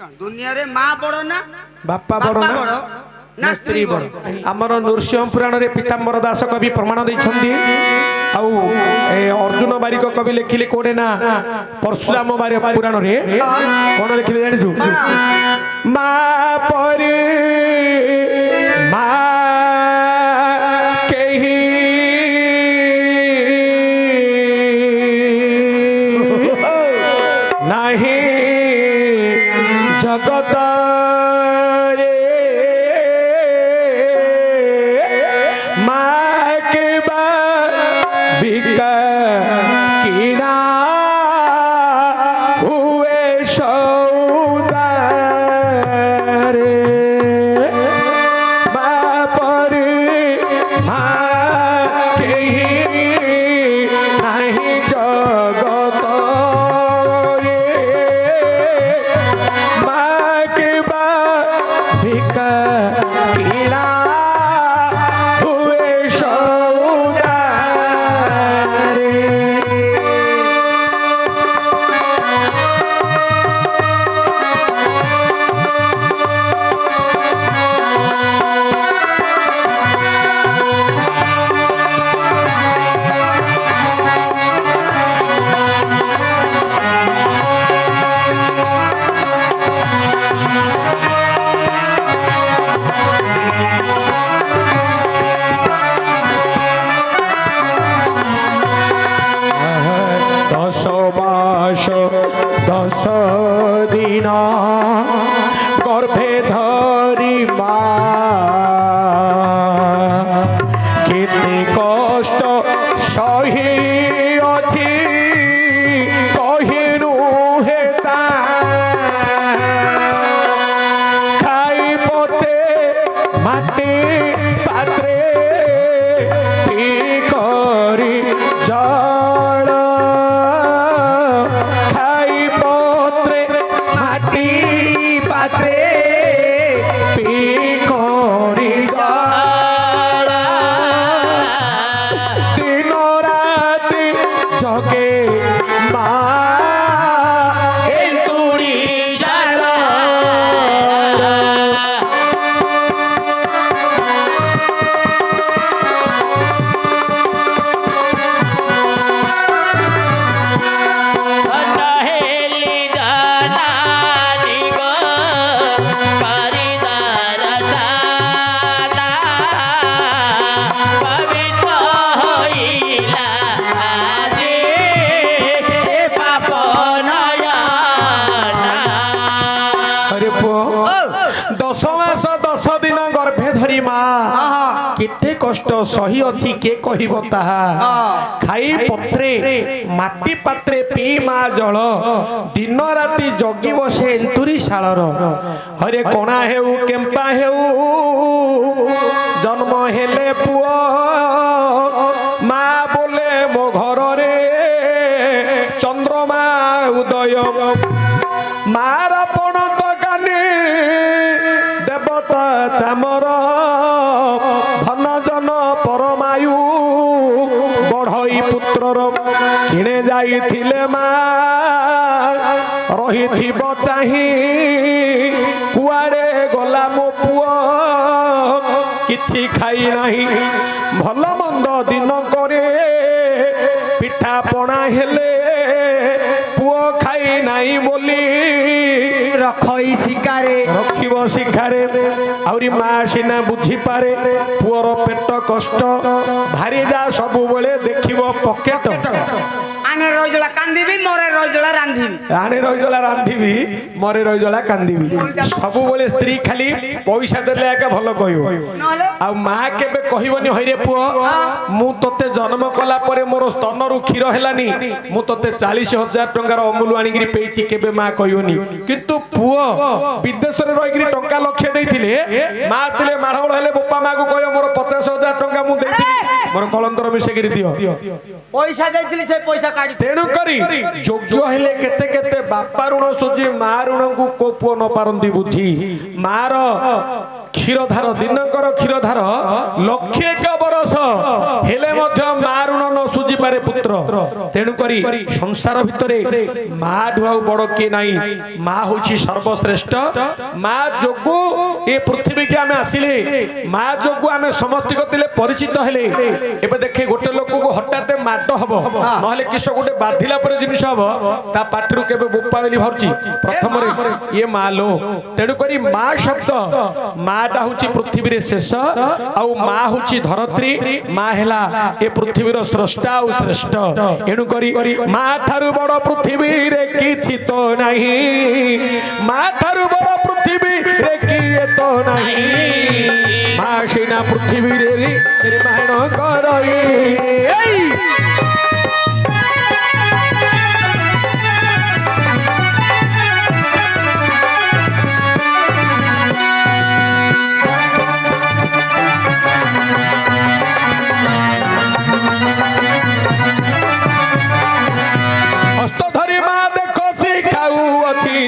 दुनिया रे माँ बड़ ना बापा बड़ ना स्त्री बड़ आमर नृसिंह पुराण रे पीताम्बर दास कवि प्रमाण देइछन्ती आउ अर्जुन बारिक कवि लिखिले कोडे ना परशुराम बारे पुराण रे कोन लिखिले जानि तू माँ परे माँ केही नाही जगत रे माँ के बिका कीड़ा हुए सौदा रे माँ पर माँ के नहीं जगत भिका कीड़ा हुए सौदा रे दस दिन गर्भे धरी केते कष्ट सही अछि कहिनु हेता खाई पोते माटी पात्रे पी करी जल पात्रे पी करी दिन राति जगे माँ तुड़ी दस मास 10 दिन गर्भे धरी माँ केते कष्ट सही अछि के कहिबो ताहा खाई पत्रे माटी पात्रे पी माँ जल दिन राति जगी बसे एंतुरी शालर हरे कोणा हेउ केम्पा हेउ जन्म हेले पुओ माँ बोले मो घर रे चंद्रमा उदय मार पण तो कानी देवता चामर धन जन परमायु बढ़ई पुत्रर किणे जाइथिले माँ रहिथिब चाहि कुआड़े गला मो पुओ किछि खाई नाही भल मंद दिन करे पिठा पणा हेले पुओ खाई नाही बोली रखई शिकारे रखिब शिखारे आउरी माँ सिना बुझी पारे पुअर पेट कष्ट भारी जा सबु बेले देखिब पकेट आने रजला कांदीबी मोरे रजला रांधीबी आने रजला रांधीबी मोरे रजला कांदीबी सबु बेले स्त्री खाली पैसा देले आके भलो कहियो आ माँ केबे कहिबनी हइरे पुओ मु तते जन्म कला परे मोर स्तनरु क्षीर हेलानी मु तते 40,000 टंकार अमूल आनिगिरी पेइची केबे माँ कहियोनी किंतु पुओ विदेश रे रहिगिरी टंका लक्ष्य देइथिले माँ तिले माढवळ हेले बप्पा माँ को कहियो मोर 50,000 टंका मु देइथिली मोर कलंतर मिसेगिरी दियो पैसा देइथिली से पैसा काढी तेणु करी योग्य हेले केते केते बापा ऋण सुझी माँ ऋण को पुओ न पारंती बुझी मार ক্ষীরধার দিনকর ক্ষীরধার লক্ষে এক বরষ হেলে মধ্য মা ঋণ ন সুঝি পারে পুত্র তেণু করি সংসার ভিতরে মা ঢু আর বড় কে নাই মা হচ্ছে সর্বশ্রেষ্ঠ মা যোগু এ পৃথিবী কে আমি আসিলে মা যোগু আমি সমস্ত দিলে পরিচিত হেলে এবে দেখে গোটে লোক হঠাৎ মাড হব নহলে কিস গোটে বাঁধিলা পরে জিনিস হব তা পাটিরু কেবে বোপা বলি ভাবছি প্রথমরে ইয়ে মা লো তেণু করি মা শব্দ মাটা হচ্ছে পৃথিবীর শেষ আউ মা হচ্ছে ধরত্রী মা হেলা এ পৃথিবীর স্রষ্টা ও শ্রেষ্ঠ এণু করি মা ঠারু বড় পৃথিবীরে কিছু তো নাহি মা ঠারু বড় পৃথিবীরে কি তো নাহি মা সিনা পৃথিবীরে নির্মাণ করই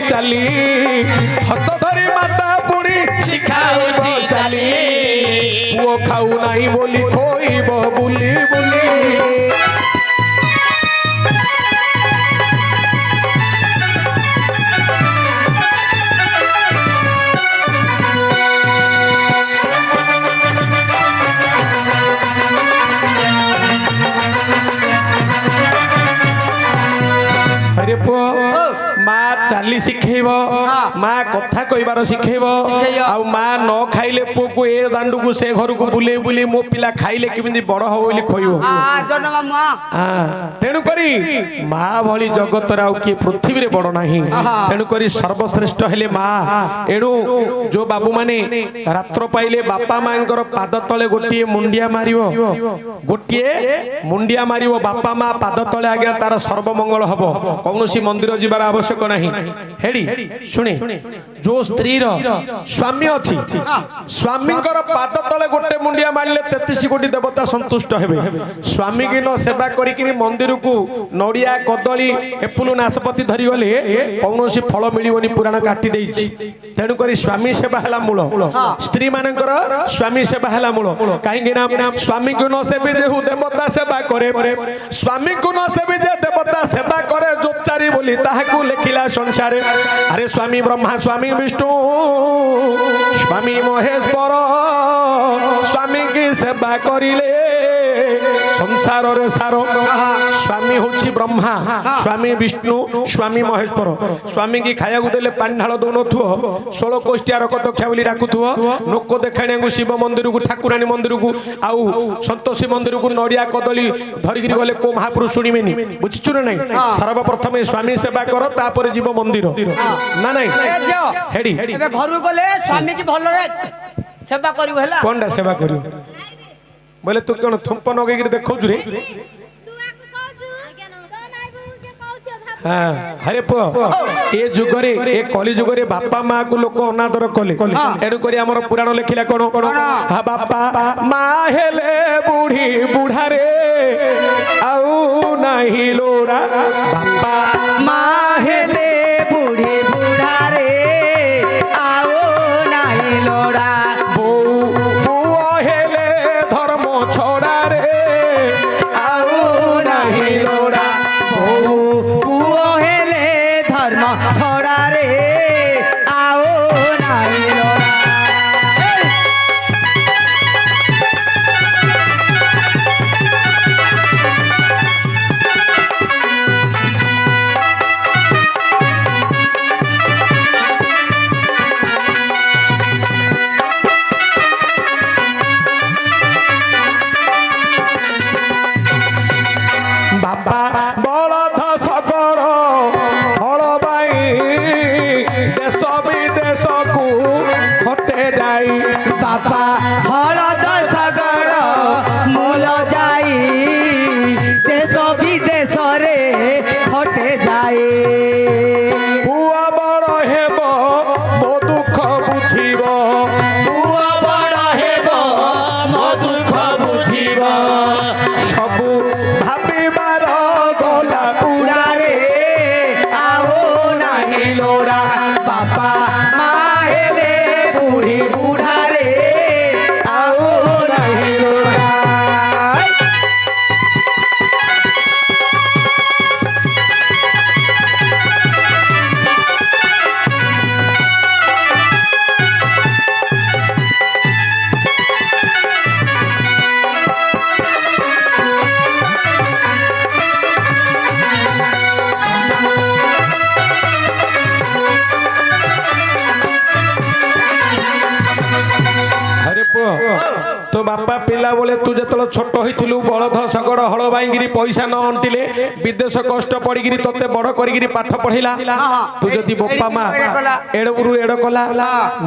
চালি হত ধরি মাতা পুরি শিখাউছি চালি পুଅ খাউ নাই বলি খইব বুলি বুলি আরে পুଅ মা চালি শিখেইব মা কথা কইবার শিখেইব আউ মা ন খাইলে পুকু এ দাଣ୍ଡুকু সে ঘরকু বুলেই বুলেই মো পিলা খাইলে কেমিতি বড় হব বলি কইব তেণু করি মা ভଳି জগতর আউ কি পৃথিবীরে বড় নাহি তেণু করি সর্বশ্রেষ্ঠ হেলে মা এণু जो बाबू माने रात्र पाइले बापा मांकर पाद तले गोटिए मुंडिया मारिवो गोटिए मुंडिया मारिवो बापा मा पाद तले आज्ञा तार सर्वमंगल हबो कौनसी मंदिर जीवार आवश्यक नहीं हेडी शुणी जो स्त्री रो स्वामी अछि स्वामी पाद तले गोटे मुंडिया मारले 33 कोटी देवता संतुष्ट हेबे स्वामी की न सेवा करी मंदिर को नड़िया कदली एपुल नाशपति धरी गले कौनसी फल मिलिबनी पुराण काटी देछि तेणु करी स्वामी सेवा हला मूल स्त्री मानकर स्वामी सेवा हला मूल कहीं ना स्वामी को न सेवी जे देवता सेवा करे स्वामी को न सेवी जे देवता सेवा करे जोचारी बोली ताहाकू लेखिला संसार अरे स्वामी ब्रह्मा स्वामी विष्णु स्वामी महेश्वर स्वामी की सेवा करिले संसार रे सारो स्वामी होछि ब्रह्मा स्वामी विष्णु स्वामी महेश्वर स्वामी की खाया देले पानी ढाल दौनथुओ 16 कोष्टियार कतक्षा बोली डाकुथुओ लोक देखाणी को शिव मंदिर को ठाकुरानी मंदिर को आउ संतोषी मंदिर को नड़िया कदली धरिक गले को महापुरुष शुणिबेनी बुझिछु ना नहीं सर्वप्रथम स्वामी सेवा कर तापर जीव मंदिर ना नहीं हेडी घर गले स्वामी की भल सेवा करू हला कोनडा सेवा करू बोले तू कौन थुंप नगे देखौ रे हाँ हरे पुओ ए जुगरे ए कली जुगरे बापा माँ को लोक अनादर कले एणु करी हमर पुराण लेखिला कोन हा बापा माँ हेले बुढ़ी बुढ़ा रे आउ नाही लोड़ा बापा माँ हेले बुढ़ी बुढ़ा रे आओ नाही लोड़ा पुओ हेले धर्म छोड़ा रे आउ नाही लोड़ा पुओ हेले धर्म छोड़ा रे आओ नाही लोड़ा ବାପା ପିଲା ବେଳେ ତୁ ଯେତେବେଳେ ଛୋଟ ହେଇଥିଲୁ ବଳଦ ଶଗଡ଼ ହଳ ବାଇକିରି ପଇସା ନ ଅଣ୍ଟିଲେ ବିଦେଶ କଷ୍ଟ ପଡ଼ିକିରି ତତେ ବଡ଼ କରିକିରି ପାଠ ପଢେଇଲା ତୁ ଯଦି ବାପା ମା ଏଡ଼ରୁ ଏଡ଼ କଲା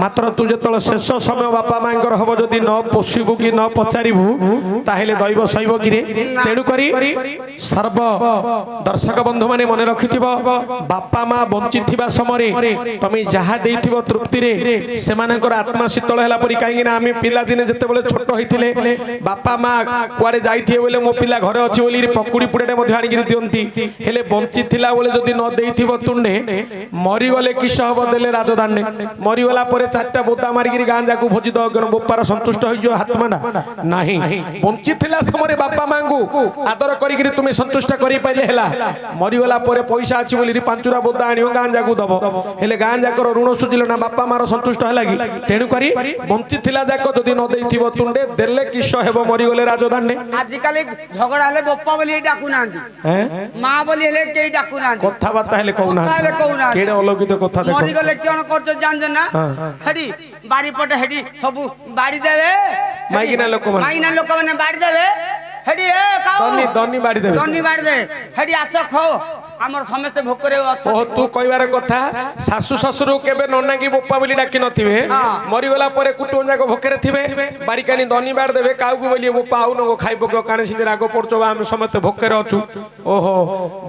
ମାତ୍ର ତୁ ଯେତେବେଳେ ଶେଷ ସମୟ ବାପା ମାଙ୍କର ହବ ଯଦି ନ ପୋଷିବୁ କି ନ ପଚାରିବୁ ତାହେଲେ ଦୈବ ଶୈବ କିରେ ତେଣୁ କରି ସର୍ବ ଦର୍ଶକ ବନ୍ଧୁ ମାନେ ମନେ ରଖିଥିବ ବାପା ମା ବଞ୍ଚିଥିବା ସମୟରେ ତମେ ଯାହା ଦେଇଥିବ ତୃପ୍ତିରେ ସେମାନଙ୍କର ଆତ୍ମା ଶୀତଳ ହେଲା ପରି କାହିଁକି ନା ଆମେ ପିଲାଦିନେ ଯେତେବେଳେ ଛୋଟ ହେଇଥିଲେ ବାପା ମା କୁଆଡ଼େ ଯାଇଥିବେ ବୋଲେ ମୋ ପିଲା ଘରେ ଅଛି ବୋଲି ପକୁଡ଼ି ପୁଡ଼େଟେ ମଧ୍ୟ ଆଣିକିରି ଦିଅନ୍ତି ହେଲେ ବଞ୍ଚିଥିଲା ବେଳେ ଯଦି ନ ଦେଇଥିବ ତୁଣ୍ଡେ ମରିଗଲେ କିସ ହବ ଦେଲେ ରାଜଧାନୀ ମରିଗଲା ପରେ ଚାରିଟା ବୋତା ମାରିକିରି ଗାଁ ଯାକୁ ଭୋଜି ଦବ କଣ ବୋପାର ସନ୍ତୁଷ୍ଟ ହେଇଯିବ ହାତମାଟା ନାହିଁ ବଞ୍ଚିଥିଲା ସମୟରେ ବାପା ମାଙ୍କୁ ଆଦର କରିକିରି ତୁମେ ସନ୍ତୁଷ୍ଟ କରିପାରିଲେ ହେଲା ମରିଗଲା ପରେ ପଇସା ଅଛି ବୋଲି ପାଞ୍ଚୁରା ବୋତା ଆଣିବ ଗାଁ ଯାକୁ ଦବ ହେଲେ ଗାଁ ଯାକର ଋଣ ସୁଝିଲ ନା ବାପା ମାର ସନ୍ତୁଷ୍ଟ ହେଲା କି ତେଣୁ କରି ବଞ୍ଚିଥିଲା ଯାକ ଯଦି ନ ଦେଇଥିବ ତୁଣ୍ଡେ ଦେଲେ କିସ ହେବ ମରିଗଲେ ରାଜଧାନୀ ଆଜିକାଲି ଝଗଡା ହେଲେ ବୋପା ବୋଲି ଡାକୁ ନାହାନ୍ତି ମା ବୋଲି ହେଲେ କେହି ଡାକୁ ନାହାନ୍ତି କଥାବାର୍ତ୍ତା ହେଲେ କହୁନାହାନ୍ତି କେଡ଼େ ଅଲୌକିକ କଥା ଦେଖ ମରିଗଲେ କଣ କରୁଛ ଜାଣିଛ ନା ହେଠି ବାରିପଟେ ହେଠି ସବୁ ବାড়ি ଦେବେ ମାଇକିନା ଲୋକମାନେ ବାড়ি ଦେବେ ହେଠି ଏ କାଉ ଦନି ବାড়ি ଦେବେ ଦନି ବାড়ি ଦେବେ ହେଠି ଆସ ଖାଅ ଆମର ସମସ୍ତେ ଭୋକରେ ଅଛ ଓ ତୁ କହିବାର କଥା ଶାଶୁ ଶ୍ୱଶୁର କେବେ ନନାକି ବୋପା ବୋଲି ଡାକି ନଥିବେ ମରିଗଲା ପରେ କୁଟୁମ୍ବ ଯାକ ଭୋକରେ ଥିବେ ବାରିକାନି ଦନି ବାড় ଦେବେ କାଉକୁ ବୋଲି ବୋପା ଆଉ ନଗো ଖାଇ ପକ କାଣେ ସିନ୍ତି ରାଗ ପଡୁଛ ଆମେ ସମସ୍ତେ ଭୋକରେ ଅଛୁ ଓହୋ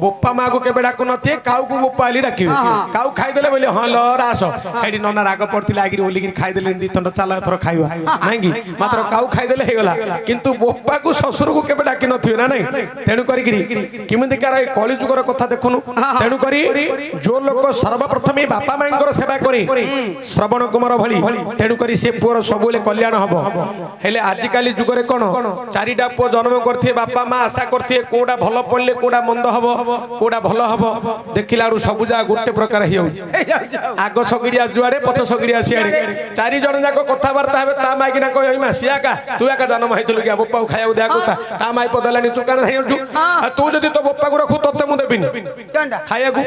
ବୋପା ମାକୁ କେବେ ଡାକୁ ନଥିବେ କାଉକୁ ବୋପା ବୋଲି ଡାକିବେ କାଉ ଖାଇଦେଲେ ବୋଲି ହଁ ଲ ରାସ ହେଠି ନନା ରାଗ ପଡିଥିଲା ଆଗିରି ଓଲିକିରି ଖାଇଦେଲେ ଦି ତଣ୍ଡ ଚାଲ ଏଥର ଖାଇବା ନାଇଁ କି ମାତ୍ର କାଉ ଖାଇଦେଲେ ହେଇଗଲା କିନ୍ତୁ ବୋପାକୁ ଶ୍ୱଶୁରକୁ କେବେ ଡାକି ନଥିବେ ନା ନାଇଁ ତେଣୁ କରିକିରି କେମିତିକାର ଏ କଳି ଯୁଗର କଥା ଦେଖୁନୁ ତେଣୁ କରି ଯୋ ଲୋକ ସର୍ବପ୍ରଥମେ ବାପା ମାଙ୍କର ସେବା କରି ଶ୍ରବଣ କୁମାର ଭଳି ତେଣୁ କରି ସେ ପୁଅର ସବୁବେଳେ କଲ୍ୟାଣ ହବ ହେଲେ ଆଜିକାଲି ଯୁଗରେ କଣ ଚାରିଟା ପୁଅ ଜନ୍ମ କରିଥିବେ ବାପା ମା ଆଶା କରିଥିବେ କୋଉଟା ଭଲ ପଡିଲେ କୋଉଟା ମନ୍ଦ ହବ କୋଉଟା ଭଲ ହବ ଦେଖିଲା ବେଳୁ ସବୁ ଯା ଗୋଟେ ପ୍ରକାର ହେଇଯାଉଛି ଆଗ ସଗିଡ଼ିଆ ଯୁଆଡେ ପଛ ସଗିଡ଼ିଆ ସିଆଡେ ଚାରି ଜଣ ଯାକ କଥାବାର୍ତ୍ତା ହେବେ ତା ମାଇକିନା କହି ମା ସିଆକା ତୁ ଏକା ଜନ୍ମ ହେଇଥିଲୁ କି ବୋପାକୁ ଖାଇବାକୁ ଦେବାକୁ ତା ମାଇ ପଦେଲାନି ତୁ କାରଣ ହେଇଯାଉଛୁ ତୁ ଯଦି ତୋ ବୋପାକୁ ରଖୁ ତତେ ମୁଁ ଦେବିନି ଖାଇବାକୁ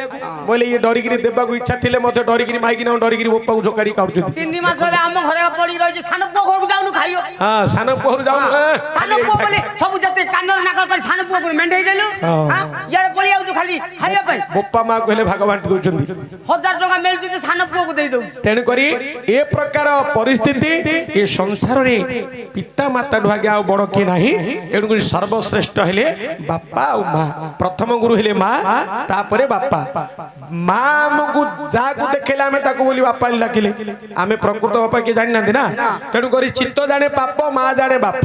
ବୋଇଲେ ଇଏ ଡରିକିରି ଦେବାକୁ ଇଚ୍ଛା ଥିଲେ ମଧ୍ୟ ଡରିକିରି ମାଇକିନା ଡରିକିରି ବୋପାକୁ ଝୋକାଡ଼ି କାଢୁଛନ୍ତି 3 ମାସ ହେଲେ ଆମ ଘରେ ପଡି ରହିଛି ସାନ ପୁଅ ଘରକୁ ଯାଉନୁ ଖାଇବ ହଁ ସାନ ପୁଅ ଘରକୁ ଯାଉନୁ ସାନ ପୁଅ ବୋଲି ସବୁ ଯେତେ କାନର ନାକ କରି ସାନ ପୁଅ ଘରକୁ ମେଣ୍ଢେଇ ଦେଲୁ ଇଆଡେ ପଳେଇ ଯାଉଛୁ ଖାଲି ଖାଇବା ପାଇଁ ବୋପା ମା କହିଲେ ଭାଗ ବାଣ୍ଟି ଦଉଛନ୍ତି 1000 ଟଙ୍କା ମିଳୁଛି ସାନ ପୁଅକୁ ଦେଇ ଦଉଛୁ ତେଣୁ କରି ଏ ପ୍ରକାର ପରିସ୍ଥିତି ଏ ସଂସାରରେ ପିତା ମାତା ଢୁଆଗେ ଆଉ ବଡ କିଏ ନାହିଁ ଏଣୁ ସର୍ବଶ୍ରେଷ୍ଠ ହେଲେ ବାପା ଆଉ ମା ପ୍ରଥମ ଗୁରୁ ହେଲେ ମା ତାପରେ ବାପା ମା ଆମକୁ ଯାହାକୁ ଦେଖେଇଲେ ଆମେ ତାକୁ ବୋଲି ବାପା ଡାକିଲେ ଆମେ ପ୍ରକୃତ ବାପା କିଏ ଜାଣିନାହାନ୍ତି ନା ତେଣୁ କରି ଚିତ୍ତ ଜାଣେ ପାପ ମା ଜାଣେ ବାପ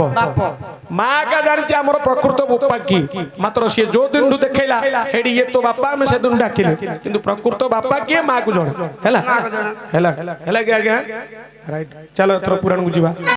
ମା କା ଜାଣିଛି ଆମର ପ୍ରକୃତ ବାପା କି ମାତ୍ର ସିଏ ଯୋଉ ଦିନଠୁ ଦେଖେଇଲା ହେଡି ଇଏ ତ ବାପା ଆମେ ସେଦିନ ଡାକିଲେ କିନ୍ତୁ ପ୍ରକୃତ ବାପା କିଏ ମା କୁ ଜଣେ ହେଲା ହେଲା ହେଲା କି ଆଜ୍ଞା ରାଇଟ ଚାଲ ଏଥର ପୁରାଣକୁ ଯିବା।